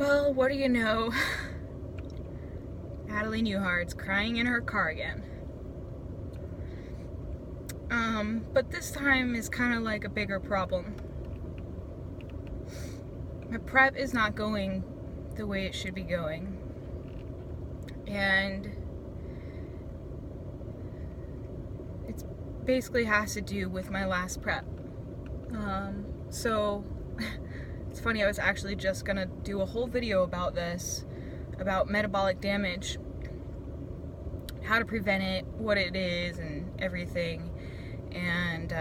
Well, what do you know? Natalie Newhart's crying in her car again. But this time is kind of like a bigger problem. My prep is not going the way it should be going. And it basically has to do with my last prep. So it's funny, I was actually just gonna do a whole video about this, about metabolic damage, how to prevent it, what it is, and everything. And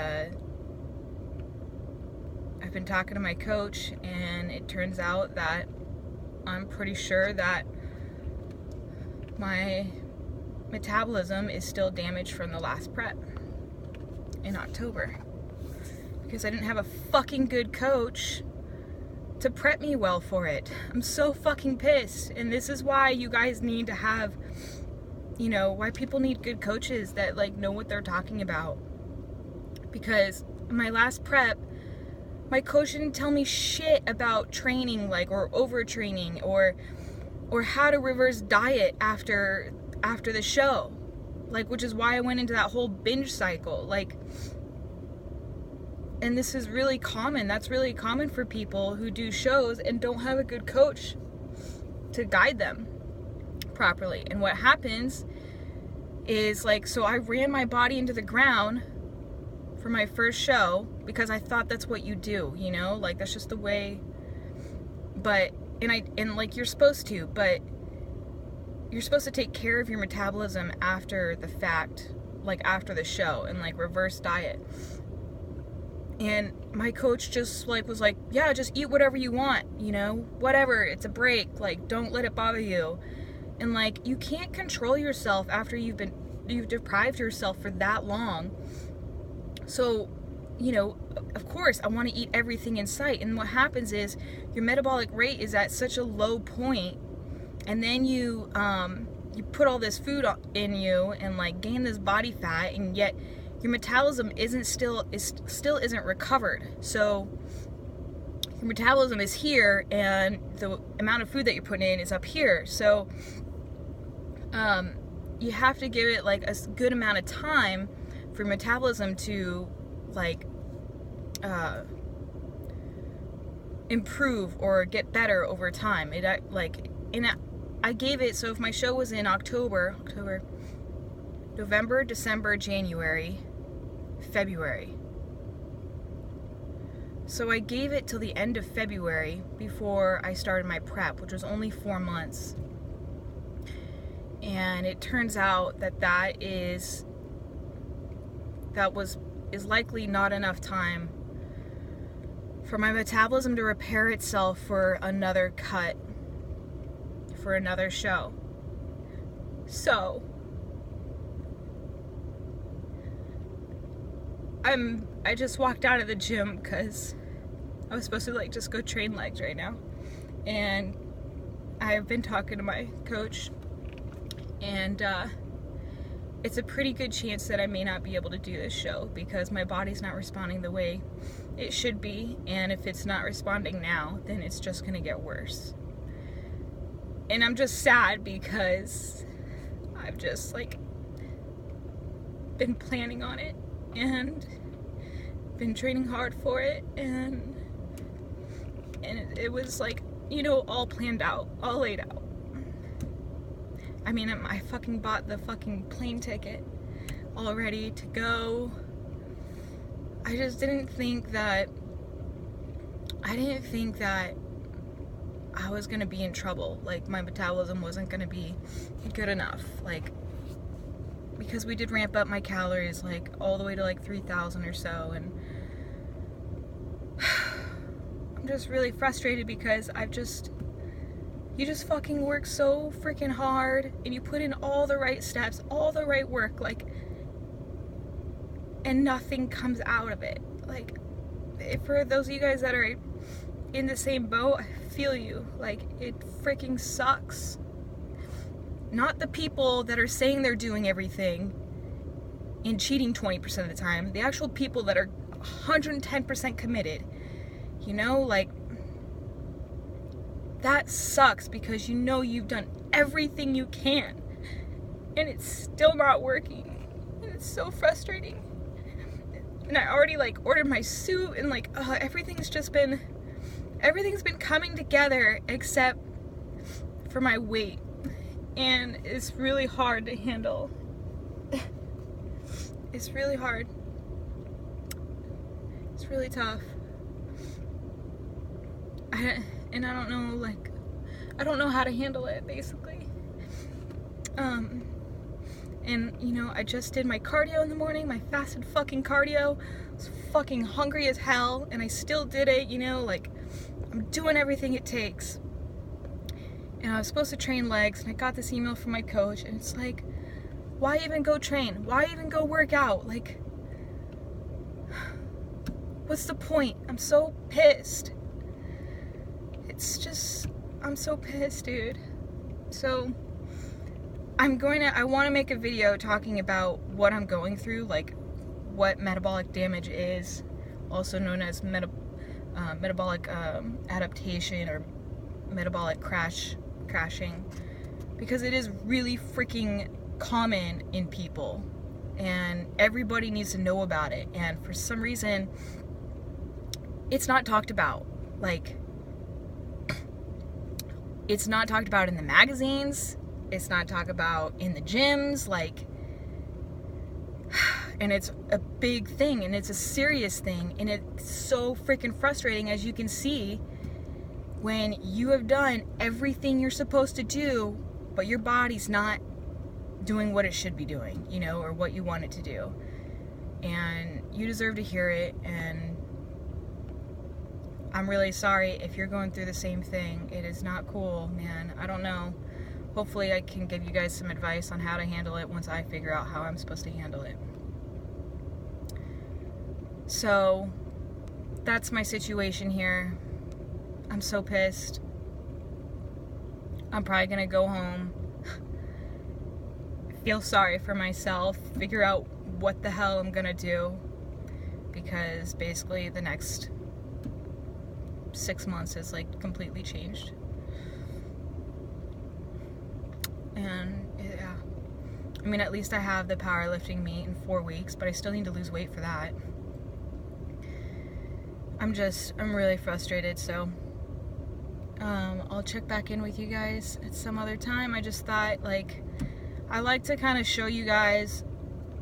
I've been talking to my coach, and it turns out that I'm pretty sure that my metabolism is still damaged from the last prep in October, because I didn't have a fucking good coach to prep me well for it. I'm so fucking pissed. And this is why you guys need to have, why people need good coaches that like know what they're talking about. Because in my last prep, my coach didn't tell me shit about training, or overtraining, or how to reverse diet after the show, which is why I went into that whole binge cycle, and this is really common. That's really common for people who do shows and don't have a good coach to guide them properly. And what happens is, so I ran my body into the ground for my first show because I thought that's what you do, that's just the way. But you're supposed to, but you're supposed to take care of your metabolism after the fact, after the show, and reverse diet. And my coach just was like, yeah, just eat whatever you want, whatever, it's a break, don't let it bother you. And you can't control yourself after you've deprived yourself for that long. So, of course I want to eat everything in sight. And what happens is your metabolic rate is at such a low point, and then you put all this food in you and gain this body fat, and yet your metabolism still isn't recovered. So your metabolism is here, and the amount of food that you're putting in is up here. So you have to give it a good amount of time for metabolism to improve or get better over time. I gave it, so if my show was in October, November, December, January, February. So I gave it till the end of February before I started my prep, which was only 4 months. And it turns out that is likely not enough time for my metabolism to repair itself for another cut, for another show. So I just walked out of the gym because I was supposed to just go train legs right now, and I've been talking to my coach, and it's a pretty good chance that I may not be able to do this show because my body's not responding the way it should be, and if it's not responding now, then it's just gonna get worse. And I'm just sad because I've just been planning on it and been training hard for it, and it was all planned out, all laid out. I mean, I fucking bought the fucking plane ticket, all ready to go. I just didn't think that I was gonna be in trouble. My metabolism wasn't gonna be good enough. Because we did ramp up my calories all the way to 3,000 or so, and I'm just really frustrated because you just fucking work so freaking hard, and you put in all the right steps, all the right work, and nothing comes out of it. For those of you guys that are in the same boat, I feel you. It freaking sucks. Not the people that are saying they're doing everything and cheating 20% of the time. The actual people that are 110% committed. that sucks, because you know you've done everything you can and it's still not working, and it's so frustrating. And I already like ordered my suit, and like everything's been coming together except for my weight, and it's really hard to handle. It's really hard. It's really tough. I don't know how to handle it, basically. And you know, I just did my cardio in the morning, my fasted fucking cardio. I was fucking hungry as hell, and I still did it, you know, like, I'm doing everything it takes. And I was supposed to train legs, and I got this email from my coach, and it's like, why even go train? Why even go work out? Like, what's the point? I'm so pissed. I'm so pissed, dude. So, I want to make a video talking about what I'm going through, like, what metabolic damage is, also known as metabolic adaptation or metabolic crashing, because it is really freaking common in people, and everybody needs to know about it, and for some reason, it's not talked about. Like, it's not talked about in the magazines, it's not talked about in the gyms, like, and it's a big thing, and it's a serious thing, and it's so freaking frustrating, as you can see, when you have done everything you're supposed to do, but your body's not doing what it should be doing, you know, or what you want it to do. And you deserve to hear it, and I'm really sorry if you're going through the same thing. It is not cool, man. I don't know. Hopefully I can give you guys some advice on how to handle it once I figure out how I'm supposed to handle it. So, that's my situation here. I'm so pissed. I'm probably gonna go home, feel sorry for myself, figure out what the hell I'm gonna do, because basically the next 6 months has like completely changed. And yeah, I mean, at least I have the powerlifting meet in 4 weeks, but I still need to lose weight for that. I'm really frustrated, so I'll check back in with you guys at some other time. I just thought, like, I like to kind of show you guys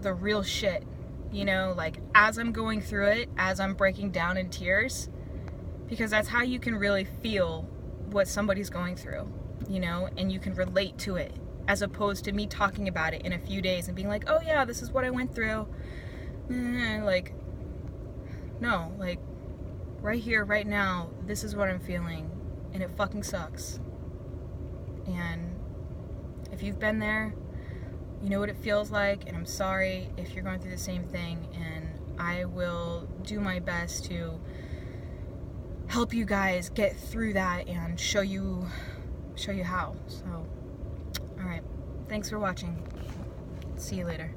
the real shit, you know, like, as I'm going through it, as I'm breaking down in tears, because that's how you can really feel what somebody's going through, you know, and you can relate to it, as opposed to me talking about it in a few days and being like, oh yeah, this is what I went through. Like, no, like, right here, right now, this is what I'm feeling, and it fucking sucks. And if you've been there, you know what it feels like, and I'm sorry if you're going through the same thing, and I will do my best to help you guys get through that and show you how. So, alright, thanks for watching. See you later.